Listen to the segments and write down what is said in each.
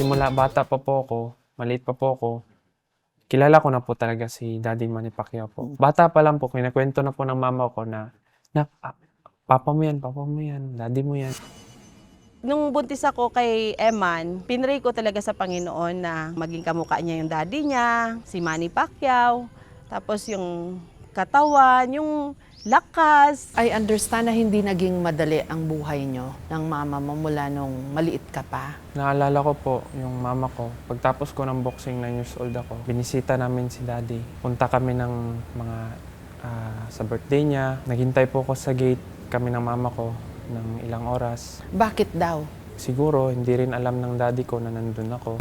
Simula bata pa po ako, maliit pa po ako, kilala ko na po talaga si Daddy Manny Pacquiao po. Bata pa lang po, kinakwento na po ng mama ko na papa mo yan, daddy mo yan. Nung buntis ako kay Eman, pinray ko talaga sa Panginoon na maging kamukha niya yung daddy niya, si Manny Pacquiao. Tapos yung katawan, yung lakas. I understand na hindi naging madali ang buhay nyo ng mama mo mula nung maliit ka pa. Naalala ko po yung mama ko, pagtapos ko ng boxing, 9 years old ako, binisita namin si Daddy. Punta kami ng mga sa birthday niya. Naghintay po ako sa gate kami ng mama ko ng ilang oras. Bakit daw? Siguro hindi rin alam ng daddy ko na nandun ako.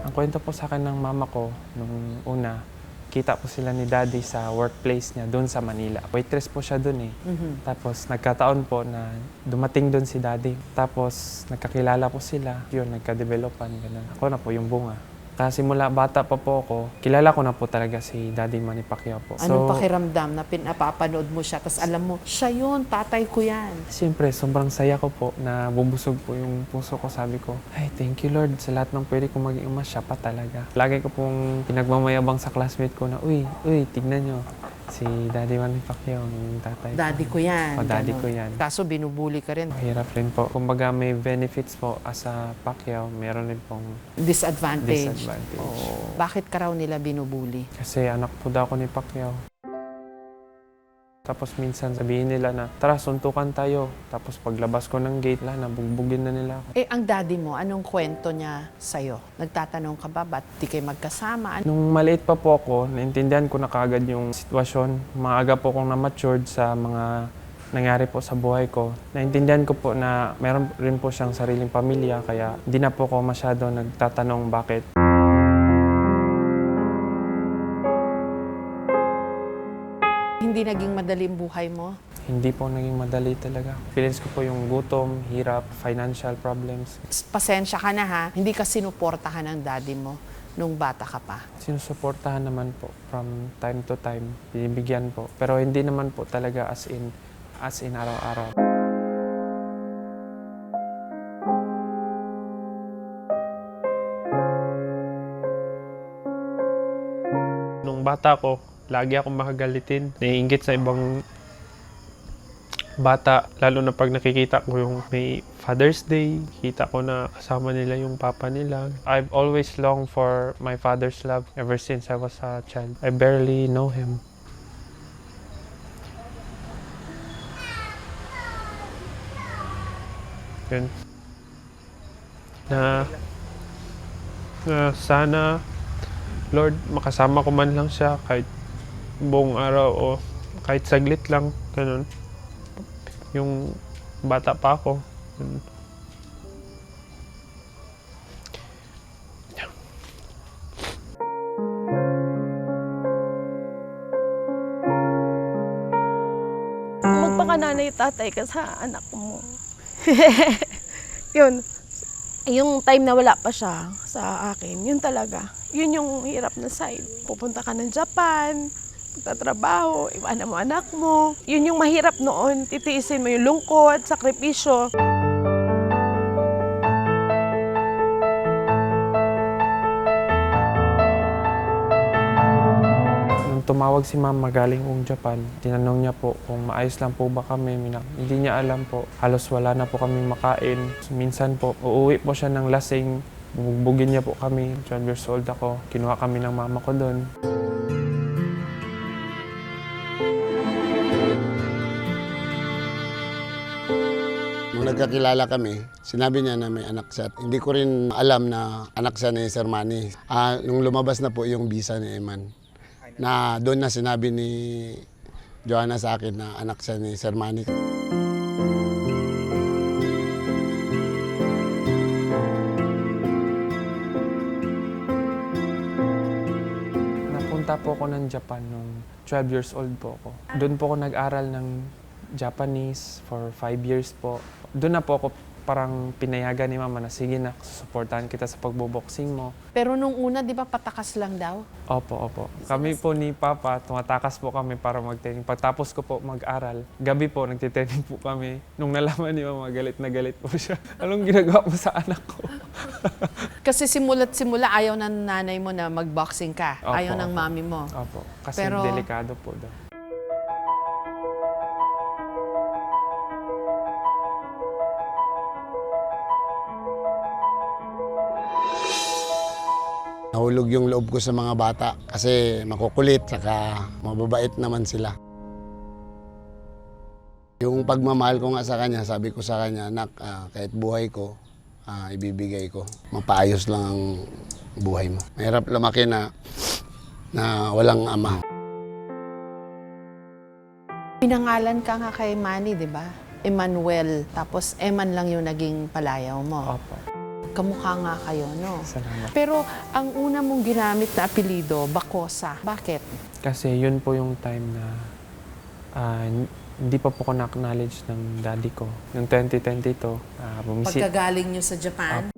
Ang kwento po sa akin ng mama ko nung una, kita po sila ni daddy sa workplace niya doon sa Manila. Waitress po siya doon eh. Tapos nagkataon po na dumating doon si daddy. Tapos nagkakilala po sila. Yun, nagka-developan. Ganun. Ako na po yung bunga. Kasi simula bata pa po ako, kilala ko na po talaga si Daddy Manny Pacquiao po. Anong pakiramdam na pinapapanood mo siya, tapos alam mo, siya yun, tatay ko yan. Siyempre, sobrang saya ko po na bubusog po yung puso ko. Sabi ko, ay, thank you Lord sa lahat ng pwede kong maging ama, siya pa talaga. Lagi ko pong pinagmamayabang sa classmate ko na, uy, tignan nyo. Si Daddy Manny Pacquiao, yung tatay ko. Daddy ko yan. O, daddy ganun. ko yan. Kaso binubuli ka rin. Mahirap rin po. Kumbaga may benefits po as a Pacquiao, meron rin pong Disadvantage. disadvantage. Oh. Bakit ka raw nila binubuli? Kasi anak po daw ako ni Pacquiao. Tapos minsan sabihin nila na, tara, suntukan tayo. Tapos paglabas ko ng gate, nabugbugin na nila ako. Eh, ang daddy mo, anong kwento niya sa'yo? Nagtatanong ka ba, ba't di kayo magkasama? Nung maliit pa po ako, naintindihan ko na kaagad yung sitwasyon. Maaga po akong na-matured sa mga nangyari po sa buhay ko. Naintindihan ko po na meron rin po siyang sariling pamilya, kaya hindi na po ako masyado nagtatanong bakit. Hindi naging madali ang buhay mo? Hindi po naging madali talaga. Feelings ko po yung gutom, hirap, financial problems. Pasensya ka na ha, hindi ka sinuportahan ng daddy mo nung bata ka pa. Sinusuportahan naman po from time to time, binibigyan po. Pero hindi naman po talaga as in araw-araw. Nung bata ko, lagi akong makagalitin. Naiinggit sa ibang bata, lalo na pag nakikita ko yung may Father's Day, kita ko na kasama nila yung papa nila. I've always longed for my father's love ever since I was a child. I barely know him. Yun. Na sana, Lord, makasama ko man lang siya kahit buong araw o kahit saglit lang, ganun. Yung bata pa ako. Ganun. Magpakananay tatay ka sa anak mo. Yun. Yung time na wala pa siya sa akin, yun talaga. Yun yung hirap na side. Pupunta ka ng Japan, magtatrabaho, iwanan mo anak mo. Yun yung mahirap noon. Titiisin mo yung lungkot, sakripisyo. Nung tumawag si mama galing Japan, tinanong niya po kung maayos lang po ba kami. Hindi niya alam po. Halos wala na po kami makain. Minsan po, uuwi po siya ng lasing. Bubugbugin niya po kami. 12 years old ako. Kinuha kami ng mama ko doon. Nung nagkakilala kami, sinabi niya na may anak siya. Hindi ko rin alam na anak siya ni Sir Manny. Nung lumabas na po yung visa ni Eman, na doon na sinabi ni Joanna sa akin na anak siya ni Sir Manny. Napunta po ako ng Japan nung 12 years old po ako. Doon po ako nag-aral ng Japanese for 5 years po. Doon na po ako parang pinayagan ni mama na sige na, susuportahan kita sa pagboboxing mo. Pero nung una, di ba patakas lang daw? Opo. Kami po ni Papa, tumatakas po kami para mag-training. Pagtapos ko po mag-aral, gabi po, nagtitraining po kami. Nung nalaman ni mama, galit na galit po siya. Anong ginagawa mo sa anak ko? Kasi simula't simula, ayaw ng nanay mo na mag-boxing ka. Opo, Ayaw ng opo. mami mo. Opo, kasi Pero- delikado po daw. Nahulog yung loob ko sa mga bata kasi makukulit saka mababait naman sila. Yung pagmamahal ko nga sa kanya, sabi ko sa kanya, anak, kahit buhay ko, ibibigay ko. Mapaayos lang ang buhay mo. Mahirap lumaki na walang ama. Pinangalan ka nga kay Manny, di ba? Emmanuel. Tapos Eman lang yung naging palayaw mo. Opo, Kamukha nga kayo, no? salamat. Pero ang una mong ginamit na apelido, Bacosa. Bakit? Kasi yun po yung time na hindi pa po ko na-acknowledge ng daddy ko. Yung 2022, Pagkagaling nyo sa Japan?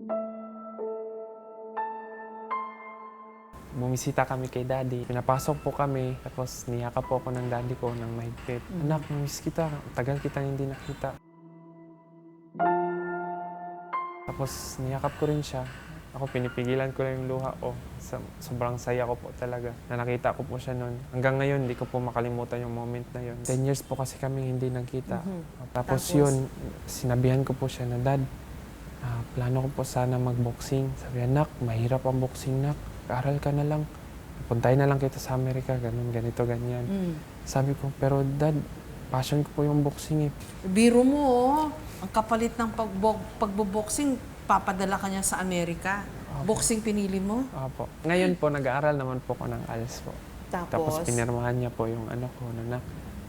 bumisita kami kay daddy. Pinapasok po kami, tapos niyakap po ako ng daddy ko ng mahigpit. Anak, miss kita. Tagal kita hindi nakita. Tapos niyakap ko rin siya. Ako pinipigilan ko lang yung luha ko. Sobrang saya ko po talaga na nakita ko po siya noon. Hanggang ngayon, hindi ko po makalimutan yung moment na yun. 10 years po kasi kami hindi nagkita. Tapos yun, sinabihan ko po siya na, Dad, plano ko po sana mag-boxing. Sabi, anak, mahirap ang boxing, nak. Aral ka na lang. Puntahin na lang kita sa Amerika, ganun, ganito, ganyan. Sabi ko, pero Dad, passion ko po yung boxing eh. Biro mo, oh. Ang kapalit ng pagboboxing, papadala ka niya sa Amerika. Boxing pinili mo? Opo. Ngayon po, nag-aaral naman po ako ng ALS po. Tapos pinirmahan niya po yung ano ko, na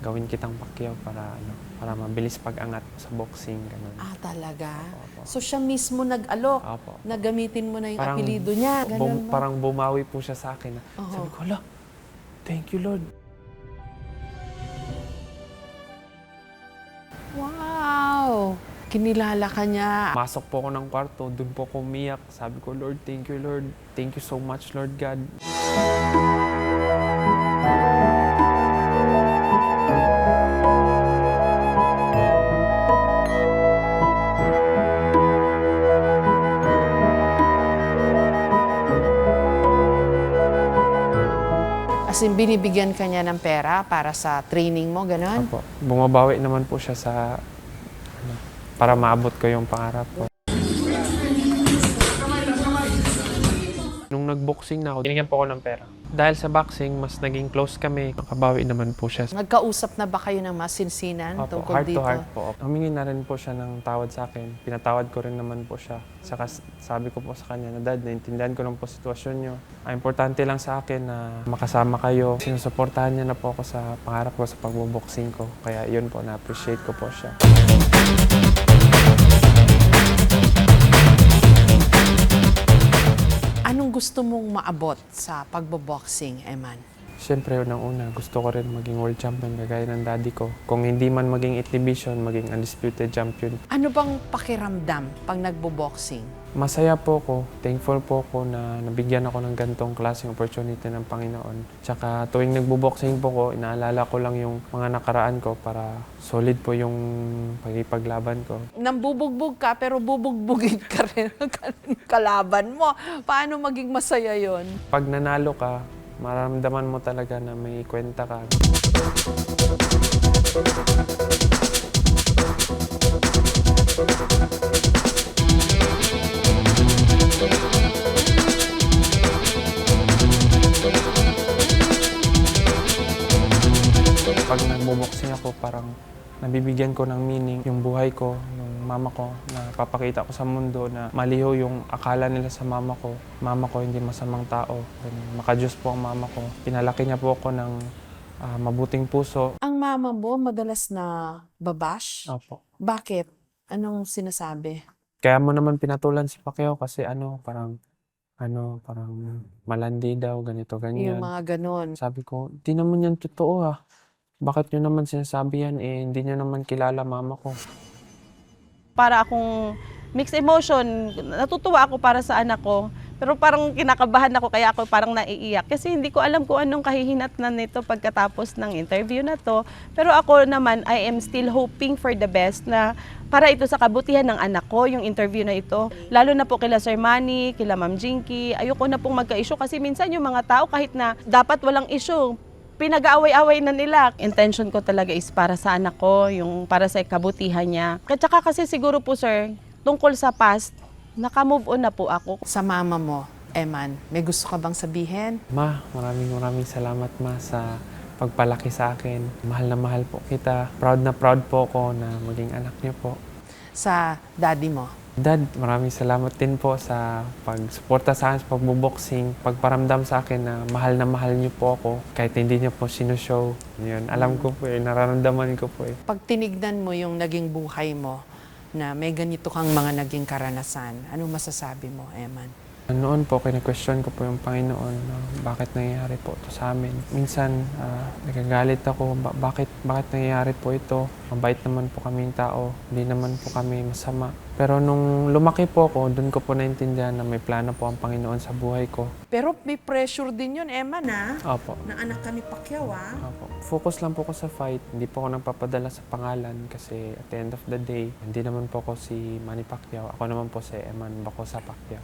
gawin kitang Pacquiao para mabilis pag-angat sa boxing, ganun. Ah, talaga? Opo. So siya mismo nag-alok, Opo. na gamitin mo na yung Parang apelido niya. Ganun ba? Parang bumawi po siya sa akin. Oo. Sabi ko, hala, thank you Lord. Wow! Kinilala ka niya. Masok po ako ng kwarto, dun po ako umiyak. Sabi ko, Lord, thank you Lord. Thank you so much, Lord God. As in, binibigyan ka niya ng pera para sa training mo, gano'n? Opo. Bumabawi naman po siya para maabot ko yung pangarap ko. Nung nag-boxing na ako, binigyan po ako ng pera. Dahil sa boxing, mas naging close kami. Nakabawi naman po siya. Nagkausap na ba kayo ng masinsinan Opo, tungkol heart dito? to heart po. Humingi na rin po siya ng tawad sa akin. Pinatawad ko rin naman po siya. Saka sabi ko po sa kanya na, Dad, naintindihan ko lang po sitwasyon niyo. Ang importante lang sa akin na makasama kayo. Sinusuportahan niya na po ako sa pangarap ko sa pagboboxing ko. Kaya yun po, na-appreciate ko po siya. Anong gusto mong maabot sa pagboboxing, Eman? Siyempre, unang-una, gusto ko rin maging world champion kagaya ng daddy ko. Kung hindi man maging 8 division, maging undisputed champion. Ano bang pakiramdam pag nagboboxing? Masaya po ko, thankful po ko na nabigyan ako ng ganitong klaseng opportunity ng Panginoon. Tsaka tuwing nagboboxing po ko, inaalala ko lang yung mga nakaraan ko para solid po yung pagipaglaban ko. Nambubugbog ka pero bubugbugin ka rin ng kalaban mo. Paano maging masaya yon? Pag nanalo ka, mararamdaman mo talaga na may kwenta ka. Pag nagboboxing ako, parang nabibigyan ko ng meaning yung buhay ko, yung mama ko, na papakita ko sa mundo na maliho yung akala nila sa mama ko. Mama ko hindi masamang tao. Makadiyos po ang mama ko. Pinalaki niya po ako ng mabuting puso. Ang mama mo madalas na babash? Opo. Bakit? Anong sinasabi? Kaya mo naman pinatulan si Pacquiao kasi parang malandi daw, ganito, ganyan. Yung mga ganon. Sabi ko, di naman yan totoo ah. Bakit nyo naman sinasabi yan? Hindi nyo naman kilala mama ko. Para akong mixed emotion. Natutuwa ako para sa anak ko. Pero parang kinakabahan ako kaya ako parang naiiyak. Kasi hindi ko alam kung anong kahihinatnan nito pagkatapos ng interview na to. Pero ako naman, I am still hoping for the best na para ito sa kabutihan ng anak ko, yung interview na ito. Lalo na po kila Sir Manny, kila Ma'am Jinky. Ayoko na pong magka-issue kasi minsan yung mga tao kahit na dapat walang issue, pinag-aaway-away na nila. Intention ko talaga is para sa anak ko, yung para sa kabutihan niya. At saka kasi siguro po sir, tungkol sa past, naka-move on na po ako. Sa mama mo, Eman, may gusto ka bang sabihin? Ma, maraming salamat ma sa pagpalaki sa akin. Mahal na mahal po kita. Proud na proud po ako na maging anak niyo po. Sa daddy mo? Dad, maraming salamat din po sa pagsuporta sa akin sa pagbuboxing, pagparamdam sa akin na mahal niyo po ako kahit hindi niyo po sinushow. Yun, alam ko po nararamdaman ko po Pag tinignan mo yung naging buhay mo, na may ganito kang mga naging karanasan, ano masasabi mo, Eman? Noon po, kina-question ko po yung Panginoon na bakit nangyayari po ito sa amin. Minsan, nagagalit ako, bakit nangyayari po ito? Mabait naman po kaming tao, hindi naman po kami masama. Pero nung lumaki po ako, doon ko po naintindihan na may plano po ang Panginoon sa buhay ko. Pero may pressure din yun, Eman, ha? Opo. Na anak ka ni Pacquiao, ha? Opo. Focus lang po ako sa fight. Hindi po ako nagpapadala sa pangalan kasi at the end of the day, hindi naman po ako si Manny Pacquiao. Ako naman po si Eman Bacosa Pacquiao.